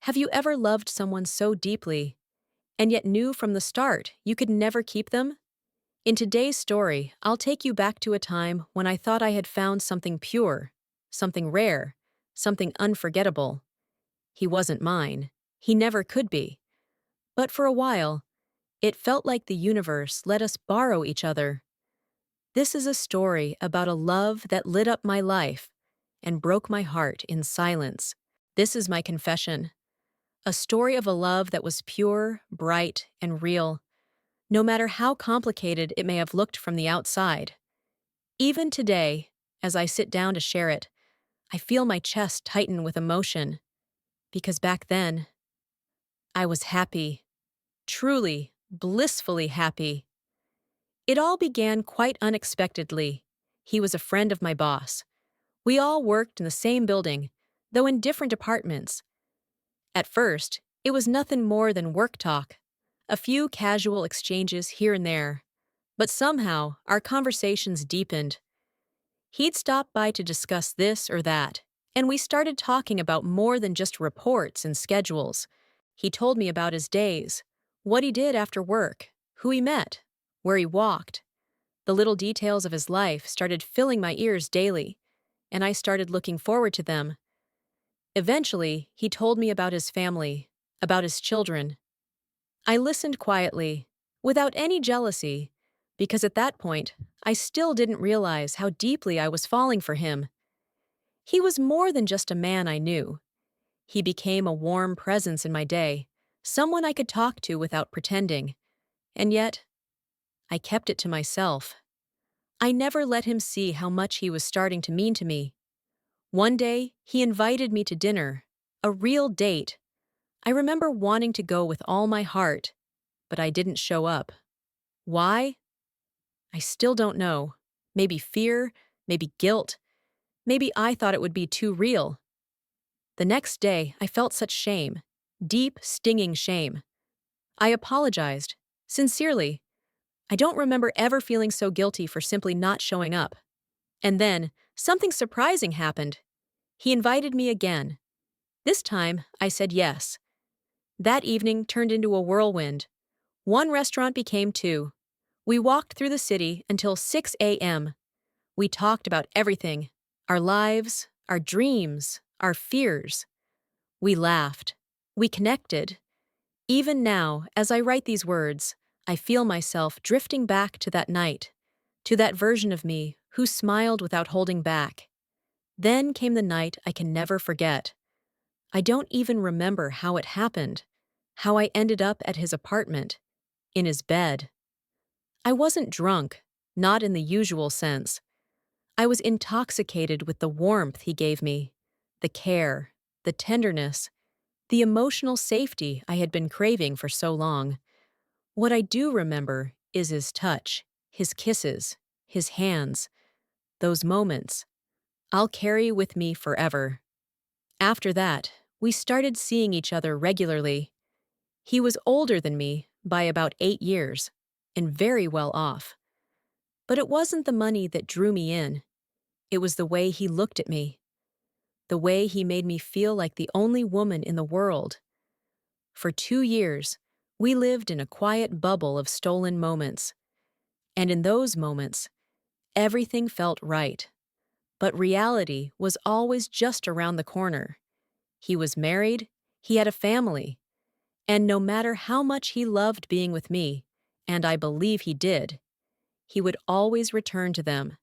Have you ever loved someone so deeply, and yet knew from the start you could never keep them? In today's story, I'll take you back to a time when I thought I had found something pure, something rare, something unforgettable. He wasn't mine. He never could be. But for a while, it felt like the universe let us borrow each other. This is a story about a love that lit up my life and broke my heart in silence. This is my confession. A story of a love that was pure, bright, and real, no matter how complicated it may have looked from the outside. Even today, as I sit down to share it, I feel my chest tighten with emotion, because back then, I was happy, truly, blissfully happy. It all began quite unexpectedly. He was a friend of my boss. We all worked in the same building, though in different apartments. At first, it was nothing more than work talk, a few casual exchanges here and there. But somehow, our conversations deepened. He'd stop by to discuss this or that, and we started talking about more than just reports and schedules. He told me about his days, what he did after work, who he met, where he walked. The little details of his life started filling my ears daily, and I started looking forward to them. Eventually, he told me about his family, about his children. I listened quietly, without any jealousy, because at that point, I still didn't realize how deeply I was falling for him. He was more than just a man I knew. He became a warm presence in my day, someone I could talk to without pretending. And yet, I kept it to myself. I never let him see how much he was starting to mean to me. One day, he invited me to dinner, a real date. I remember wanting to go with all my heart, but I didn't show up. Why? I still don't know. Maybe fear, maybe guilt, maybe I thought it would be too real. The next day, I felt such shame, deep, stinging shame. I apologized, sincerely. I don't remember ever feeling so guilty for simply not showing up. And then, something surprising happened. He invited me again. This time, I said yes. That evening turned into a whirlwind. One restaurant became two. We walked through the city until 6 a.m. We talked about everything, our lives, our dreams, our fears. We laughed. We connected. Even now, as I write these words, I feel myself drifting back to that night, to that version of me who smiled without holding back. Then came the night I can never forget. I don't even remember how it happened, how I ended up at his apartment, in his bed. I wasn't drunk, not in the usual sense. I was intoxicated with the warmth he gave me, the care, the tenderness, the emotional safety I had been craving for so long. What I do remember is his touch, his kisses, his hands, those moments I'll carry with me forever. After that, we started seeing each other regularly. He was older than me by about 8 years, and very well off. But it wasn't the money that drew me in. It was the way he looked at me, the way he made me feel like the only woman in the world. For 2 years, we lived in a quiet bubble of stolen moments. And in those moments, everything felt right. But reality was always just around the corner. He was married, he had a family, and no matter how much he loved being with me, and I believe he did, he would always return to them.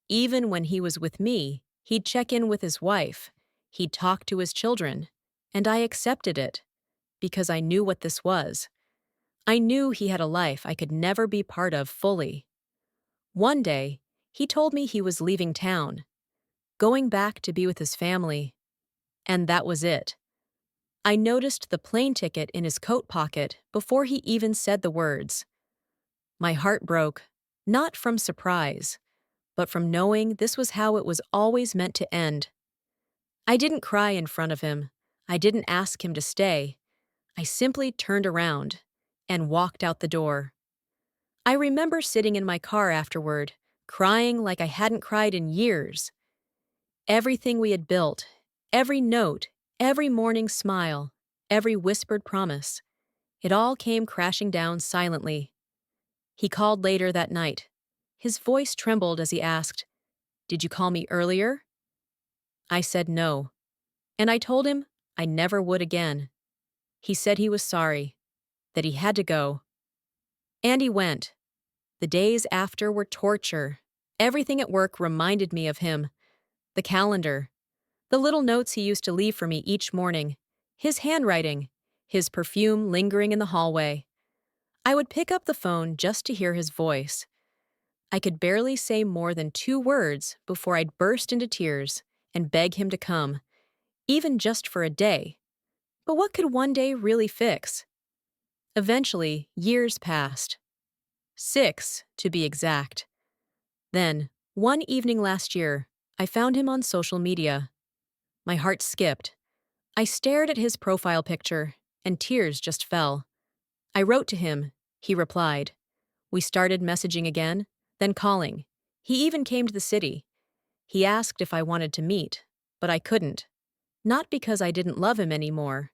Even when he was with me, he'd check in with his wife, he'd talk to his children, and I accepted it, because I knew what this was. I knew he had a life I could never be part of fully. One day, he told me he was leaving town, going back to be with his family, and that was it. I noticed the plane ticket in his coat pocket before he even said the words. My heart broke, not from surprise, but from knowing this was how it was always meant to end. I didn't cry in front of him. I didn't ask him to stay. I simply turned around and walked out the door. I remember sitting in my car afterward, crying like I hadn't cried in years. Everything we had built, every note, Every morning smile, every whispered promise, it all came crashing down silently. He called later that night. His voice trembled as he asked, "Did you call me earlier?" I said no, and I told him I never would again. He said he was sorry, that he had to go. And he went. The days after were torture. Everything at work reminded me of him. The calendar, the little notes he used to leave for me each morning, his handwriting, his perfume lingering in the hallway. I would pick up the phone just to hear his voice. I could barely say more than 2 words before I'd burst into tears and beg him to come, even just for a day. But what could one day really fix? Eventually, years passed. 6, to be exact. Then, one evening last year, I found him on social media. My heart skipped. I stared at his profile picture, and tears just fell. I wrote to him. He replied. We started messaging again, then calling. He even came to the city. He asked if I wanted to meet, but I couldn't. Not because I didn't love him anymore,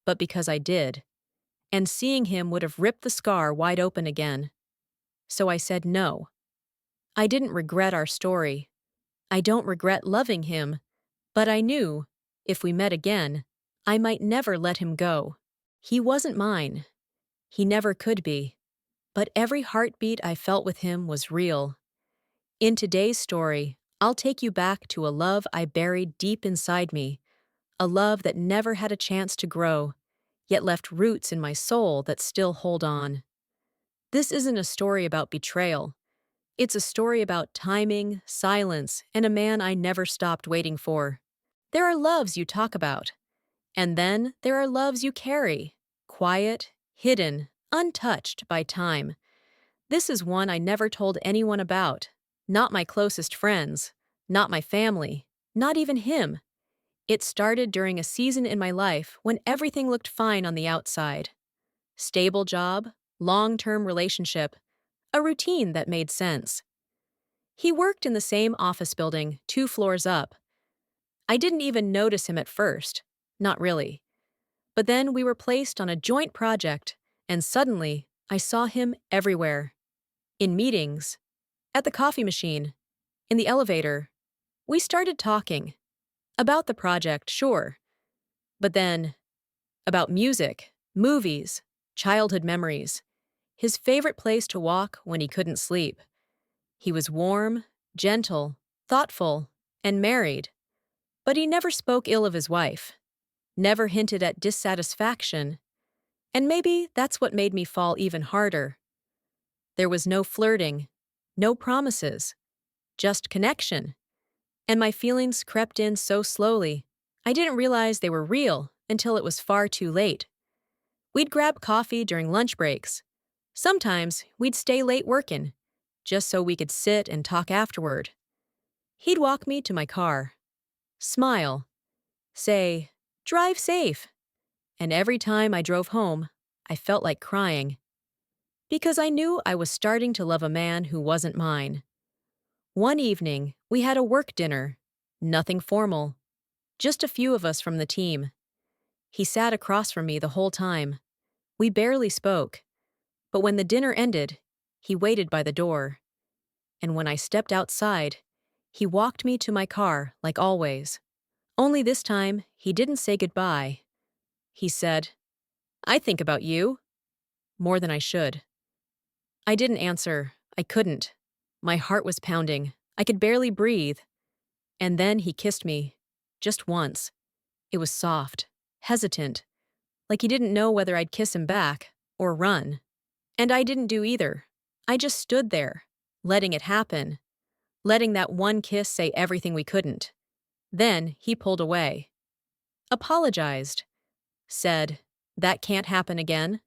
but because I did. And seeing him would have ripped the scar wide open again. So I said no. I didn't regret our story. I don't regret loving him, but I knew, if we met again, I might never let him go. He wasn't mine. He never could be. But every heartbeat I felt with him was real. In today's story, I'll take you back to a love I buried deep inside me, a love that never had a chance to grow, yet left roots in my soul that still hold on. This isn't a story about betrayal. It's a story about timing, silence, and a man I never stopped waiting for. There are loves you talk about, and then there are loves you carry, quiet, hidden, untouched by time. This is one I never told anyone about, not my closest friends, not my family, not even him. It started during a season in my life when everything looked fine on the outside. Stable job, long-term relationship, a routine that made sense. He worked in the same office building, 2 floors up. I didn't even notice him at first, not really. But then we were placed on a joint project, and suddenly I saw him everywhere. In meetings, at the coffee machine, in the elevator. We started talking. About the project, sure. But then, about music, movies, childhood memories. His favorite place to walk when he couldn't sleep. He was warm, gentle, thoughtful, and married. But he never spoke ill of his wife. Never hinted at dissatisfaction. And maybe that's what made me fall even harder. There was no flirting, no promises, just connection. And my feelings crept in so slowly, I didn't realize they were real until it was far too late. We'd grab coffee during lunch breaks. Sometimes we'd stay late working, just so we could sit and talk afterward. He'd walk me to my car, smile, say, "Drive safe." And every time I drove home, I felt like crying. Because I knew I was starting to love a man who wasn't mine. One evening, we had a work dinner. Nothing formal. Just a few of us from the team. He sat across from me the whole time. We barely spoke. But when the dinner ended, he waited by the door. And when I stepped outside, he walked me to my car like always. Only this time, he didn't say goodbye. He said, "I think about you." More than I should. I didn't answer. I couldn't. My heart was pounding. I could barely breathe. And then he kissed me. Just once. It was soft, hesitant, like he didn't know whether I'd kiss him back or run. And I didn't do either. I just stood there, letting it happen, letting that one kiss say everything we couldn't. Then he pulled away. Apologized. Said, "That can't happen again."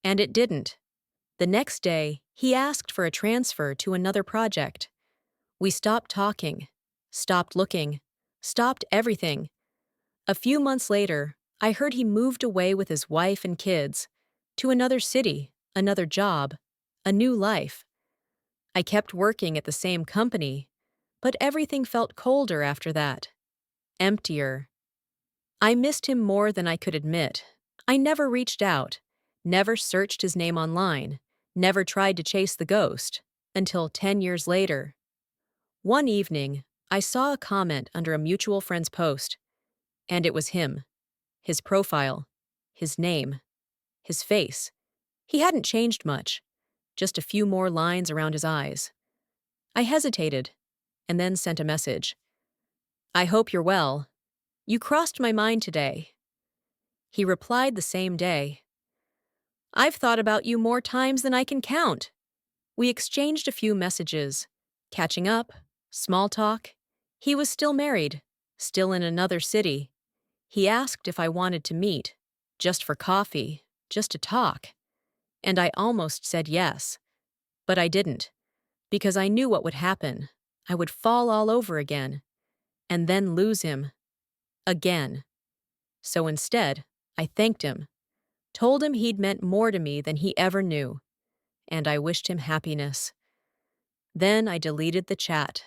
And it didn't. The next day, he asked for a transfer to another project. We stopped talking, stopped looking, stopped everything. A few months later, I heard he moved away with his wife and kids to another city, another job, a new life. I kept working at the same company, but everything felt colder after that, emptier. I missed him more than I could admit. I never reached out, never searched his name online, never tried to chase the ghost, until 10 years later. One evening, I saw a comment under a mutual friend's post, and it was him. His profile, his name, his face. He hadn't changed much, just a few more lines around his eyes. I hesitated, and then sent a message. I hope you're well. You crossed my mind today. He replied the same day. I've thought about you more times than I can count. We exchanged a few messages, catching up, small talk. He was still married, still in another city. He asked if I wanted to meet, just for coffee, just to talk. And I almost said yes. But I didn't, because I knew what would happen. I would fall all over again, and then lose him. Again. So instead, I thanked him, told him he'd meant more to me than he ever knew, and I wished him happiness. Then I deleted the chat,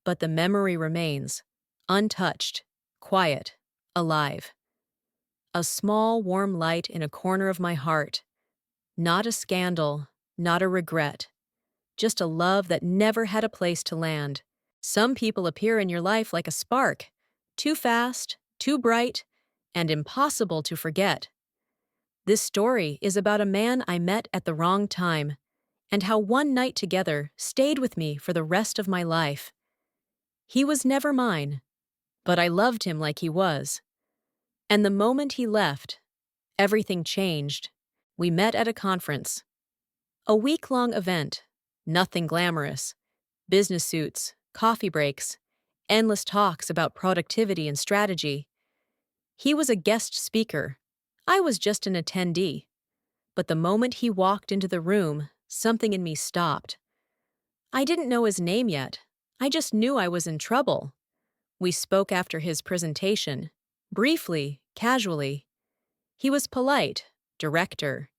but the memory remains, untouched, quiet, alive. A small, warm light in a corner of my heart. Not a scandal, not a regret, just a love that never had a place to land. Some people appear in your life like a spark, too fast, too bright, and impossible to forget. This story is about a man I met at the wrong time, and how one night together stayed with me for the rest of my life. He was never mine, but I loved him like he was. And the moment he left, everything changed. We met at a conference. A week-long event, nothing glamorous. Business suits, coffee breaks, endless talks about productivity and strategy. He was a guest speaker. I was just an attendee. But the moment he walked into the room, something in me stopped. I didn't know his name yet. I just knew I was in trouble. We spoke after his presentation, briefly, casually. He was polite, director.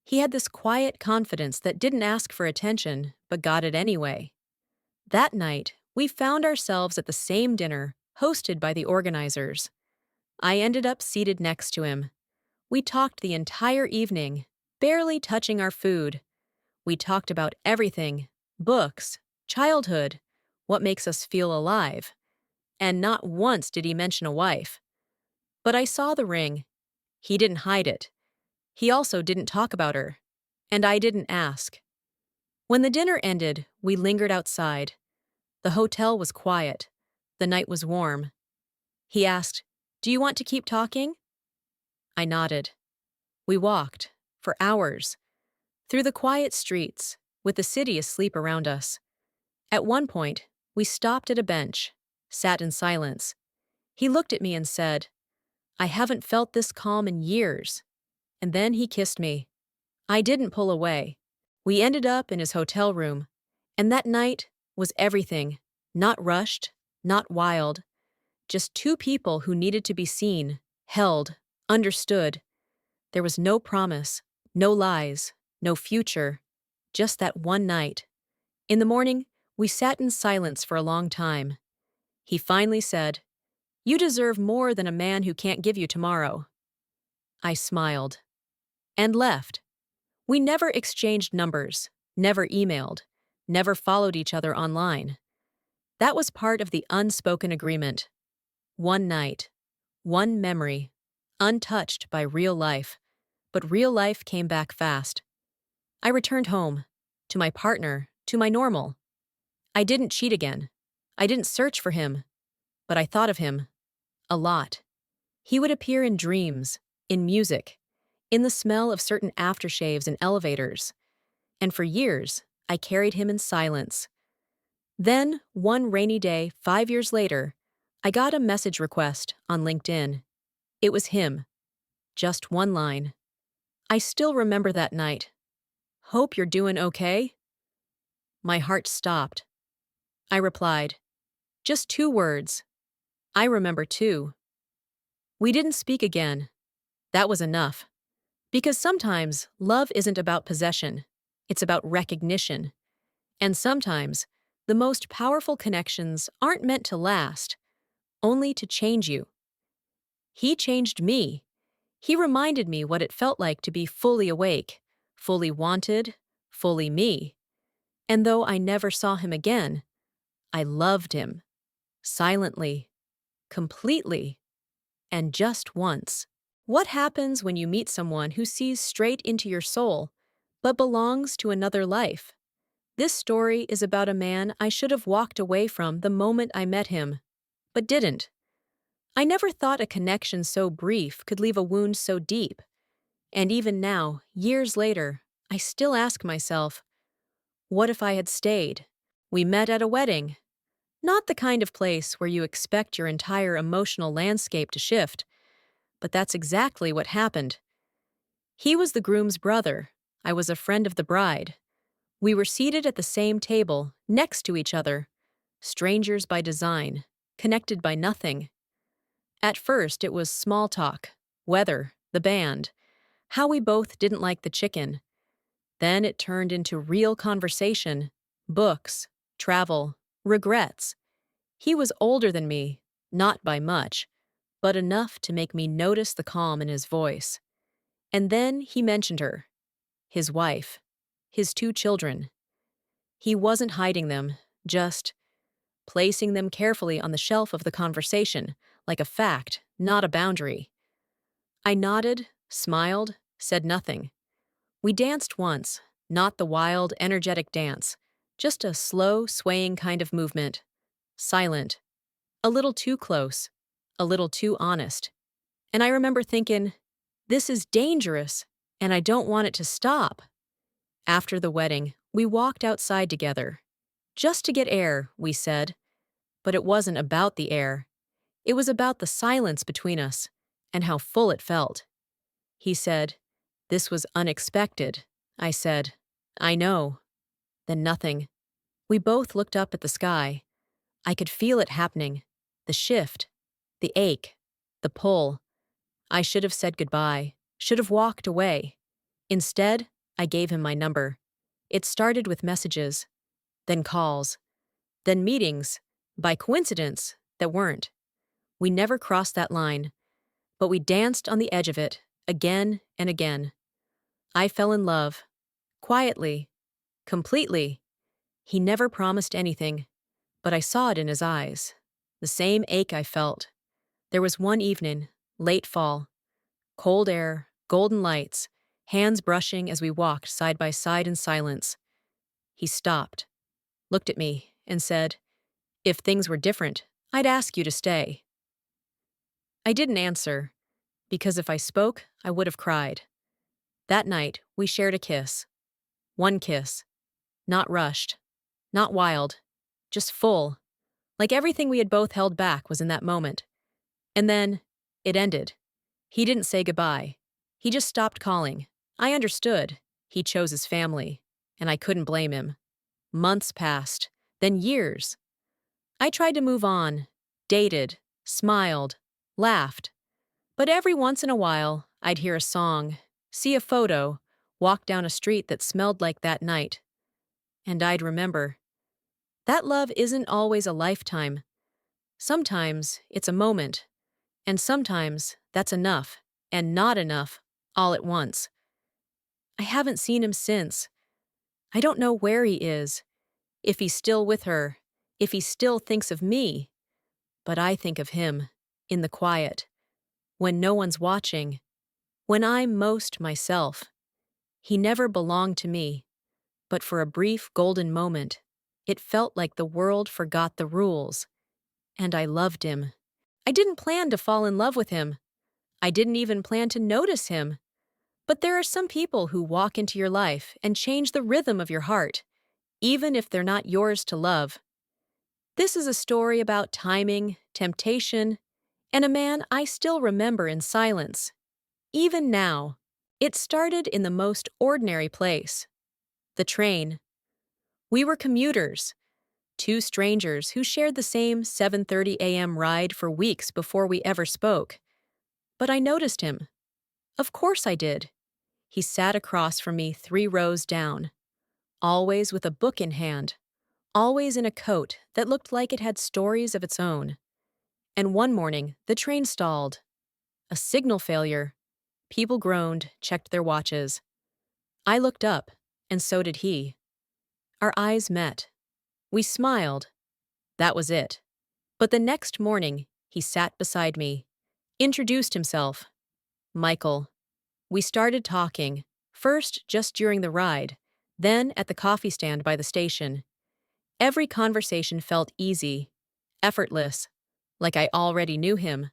He had this quiet confidence that didn't ask for attention, but got it anyway. That night, we found ourselves at the same dinner, hosted by the organizers. I ended up seated next to him. We talked the entire evening, barely touching our food. We talked about everything: books, childhood, what makes us feel alive. And not once did he mention a wife. But I saw the ring. He didn't hide it. He also didn't talk about her. And I didn't ask. When the dinner ended, we lingered outside. The hotel was quiet. The night was warm. He asked, "Do you want to keep talking?" I nodded. We walked, for hours, through the quiet streets, with the city asleep around us. At one point, we stopped at a bench, sat in silence. He looked at me and said, "I haven't felt this calm in years." And then he kissed me. I didn't pull away. We ended up in his hotel room, and that night was everything. Not rushed, not wild. Just two people who needed to be seen, held, understood. There was no promise, no lies, no future. Just that one night. In the morning, we sat in silence for a long time. He finally said, "You deserve more than a man who can't give you tomorrow." I smiled. And left. We never exchanged numbers, never emailed, never followed each other online. That was part of the unspoken agreement. One night, one memory, untouched by real life. But real life came back fast. I returned home, to my partner, to my normal. I didn't cheat again. I didn't search for him. But I thought of him. A lot. He would appear in dreams, in music, in the smell of certain aftershaves in elevators. And for years, I carried him in silence. Then, one rainy day, 5 years later, I got a message request on LinkedIn. It was him. Just one line. I still remember that night. "Hope you're doing okay?" My heart stopped. I replied, just 2 words. "I remember too." We didn't speak again. That was enough. Because sometimes love isn't about possession. It's about recognition. And sometimes the most powerful connections aren't meant to last, only to change you. He changed me. He reminded me what it felt like to be fully awake, fully wanted, fully me. And though I never saw him again, I loved him. Silently, completely, and just once. What happens when you meet someone who sees straight into your soul, but belongs to another life? This story is about a man I should have walked away from the moment I met him, but didn't. I never thought a connection so brief could leave a wound so deep. And even now, years later, I still ask myself, what if I had stayed? We met at a wedding. Not the kind of place where you expect your entire emotional landscape to shift, but that's exactly what happened. He was the groom's brother. I was a friend of the bride. We were seated at the same table, next to each other, strangers by design, connected by nothing. At first, it was small talk, weather, the band, how we both didn't like the chicken. Then it turned into real conversation, books, travel, regrets. He was older than me, not by much, but enough to make me notice the calm in his voice. And then he mentioned her, his wife, his 2 children. He wasn't hiding them, just placing them carefully on the shelf of the conversation, like a fact, not a boundary. I nodded, smiled, said nothing. We danced once, not the wild, energetic dance, just a slow, swaying kind of movement. Silent. A little too close. A little too honest. And I remember thinking, this is dangerous, and I don't want it to stop. After the wedding, we walked outside together. Just to get air, we said. But it wasn't about the air. It was about the silence between us, and how full it felt. He said, "This was unexpected." I said, "I know." Then nothing. We both looked up at the sky. I could feel it happening. The shift. The ache. The pull. I should have said goodbye. Should have walked away. Instead, I gave him my number. It started with messages, then calls, then meetings, by coincidence, that weren't. We never crossed that line, but we danced on the edge of it, again and again. I fell in love. Quietly. Completely. He never promised anything, but I saw it in his eyes. The same ache I felt. There was one evening, late fall, cold air, golden lights, hands brushing as we walked side by side in silence. He stopped, looked at me, and said, "If things were different, I'd ask you to stay." I didn't answer, because if I spoke, I would have cried. That night, we shared a kiss. One kiss. Not rushed. Not wild. Just full. Like everything we had both held back was in that moment. And then, it ended. He didn't say goodbye. He just stopped calling. I understood. He chose his family, and I couldn't blame him. Months passed, then years. I tried to move on, dated, smiled, laughed. But every once in a while, I'd hear a song, see a photo, walk down a street that smelled like that night. And I'd remember. That love isn't always a lifetime. Sometimes it's a moment, and sometimes that's enough, and not enough, all at once. I haven't seen him since. I don't know where he is, if he's still with her, if he still thinks of me. But I think of him, in the quiet, when no one's watching, when I'm most myself. He never belonged to me, but for a brief golden moment, it felt like the world forgot the rules, and I loved him. I didn't plan to fall in love with him. I didn't even plan to notice him. But there are some people who walk into your life and change the rhythm of your heart, even if they're not yours to love. This is a story about timing, temptation, and a man I still remember in silence. Even now, it started in the most ordinary place. The train. We were commuters, 2 strangers who shared the same 7:30 a.m. ride for weeks before we ever spoke. But I noticed him. Of course I did. He sat across from me 3 rows down, always with a book in hand, always in a coat that looked like it had stories of its own. And one morning, the train stalled. A signal failure. People groaned, checked their watches. I looked up, and so did he. Our eyes met. We smiled. That was it. But the next morning, he sat beside me, introduced himself. Michael. We started talking, first just during the ride, then at the coffee stand by the station. Every conversation felt easy, effortless, like I already knew him.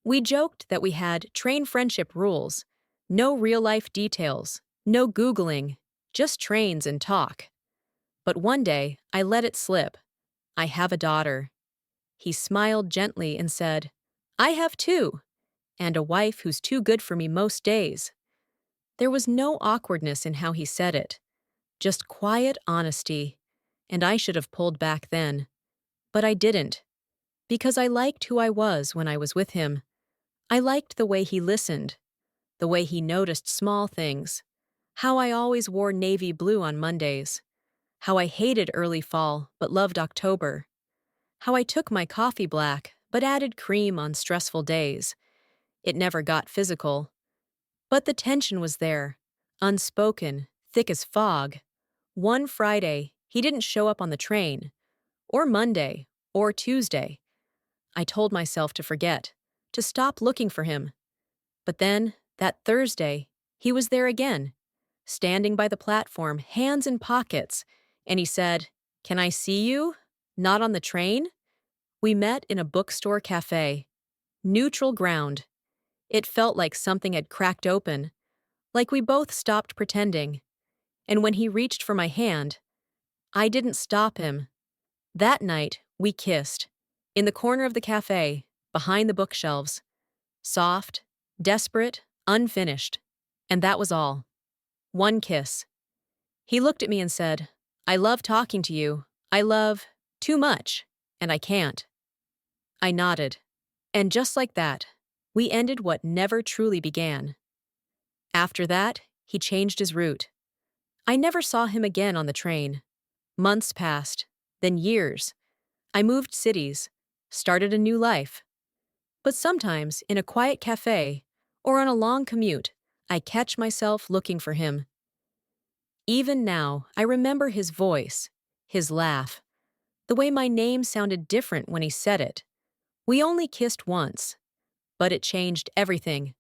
We joked that we had train friendship rules, no real-life details, no Googling, just trains and talk. But one day, I let it slip. I have a daughter. He smiled gently and said, I have too, and a wife who's too good for me most days. There was no awkwardness in how he said it, just quiet honesty, and I should have pulled back then. But I didn't, because I liked who I was when I was with him. I liked the way he listened, the way he noticed small things, how I always wore navy blue on Mondays, how I hated early fall but loved October, how I took my coffee black but added cream on stressful days. It never got physical. But the tension was there, unspoken, thick as fog. One Friday, he didn't show up on the train, or Monday, or Tuesday. I told myself to forget, to stop looking for him. But then, that Thursday, he was there again, standing by the platform, hands in pockets, and he said, Can I see you? Not on the train? We met in a bookstore cafe. Neutral ground. It felt like something had cracked open, like we both stopped pretending. And when he reached for my hand, I didn't stop him. That night, we kissed. In the corner of the cafe, behind the bookshelves. Soft, desperate, unfinished. And that was all. One kiss. He looked at me and said, I love talking to you. I love too much, and I can't. I nodded. And just like that, we ended what never truly began. After that, he changed his route. I never saw him again on the train. Months passed, then years. I moved cities, started a new life. But sometimes, in a quiet cafe, or on a long commute, I catch myself looking for him. Even now, I remember his voice, his laugh, the way my name sounded different when he said it. We only kissed once, but it changed everything.